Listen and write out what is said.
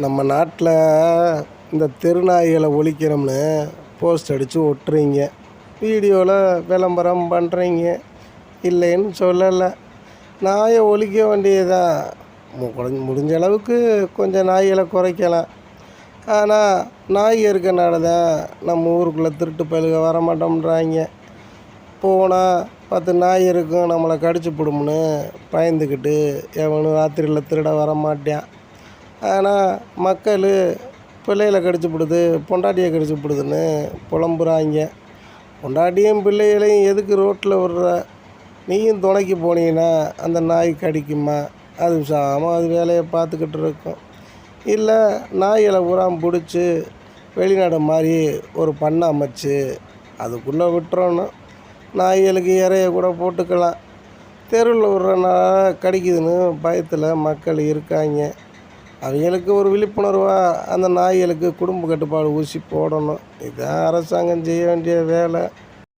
நம்ம நாட்டில் இந்த தெருநாய்களை ஒழிக்கிறோம்னு போஸ்ட் அடித்து ஒட்டுறீங்க, வீடியோவில் விளம்பரம் பண்ணுறீங்க. இல்லைன்னு சொல்லலை, நாயை ஒழிக்க வேண்டியதான். முடிஞ்ச அளவுக்கு கொஞ்சம் நாய்களை குறைக்கலாம். ஆனால் நாய் இருக்கனால தான் நம்ம ஊருக்குள்ளே திருட்டு பயலுக வரமாட்டோம்ன்றாங்க. போனால் 10 நாய் இருக்கும், நம்மளை கடிச்சு போடும்னு பயந்துக்கிட்டு எவனும் ராத்திரியில் திருட வரமாட்டேன். ஆனால் மக்கள் பிள்ளைகளை கடிச்சு போடுது, பொண்டாட்டியை கடிச்சு போடுதுன்னு புலம்புறாங்க. பொண்டாட்டியும் பிள்ளைகளையும் எதுக்கு ரோட்டில் விடுற? நீயும் துணைக்கு போனீங்கன்னா அந்த நாய் கடிக்குமா? அது சாமல் அது வேலையை பார்த்துக்கிட்டு இருக்கும். இல்லை, நாய்களை பூராம் பிடிச்சி வெளிநாடு மாதிரி ஒரு பண்ணை அமைச்சு அதுக்குள்ளே விட்டுறணும். நாய்களுக்கு இறைய கூட போட்டுக்கலாம். தெருவில் விடுறனால கடிக்குதுன்னு பயத்தில் மக்கள் இருக்காங்க. அவங்களுக்கு ஒரு விழிப்புணர்வாக அந்த நாய்களுக்கு குடும்ப கட்டுப்பாடு ஊசி போடணும். இதுதான் அரசாங்கம் செய்ய வேண்டிய வேலை.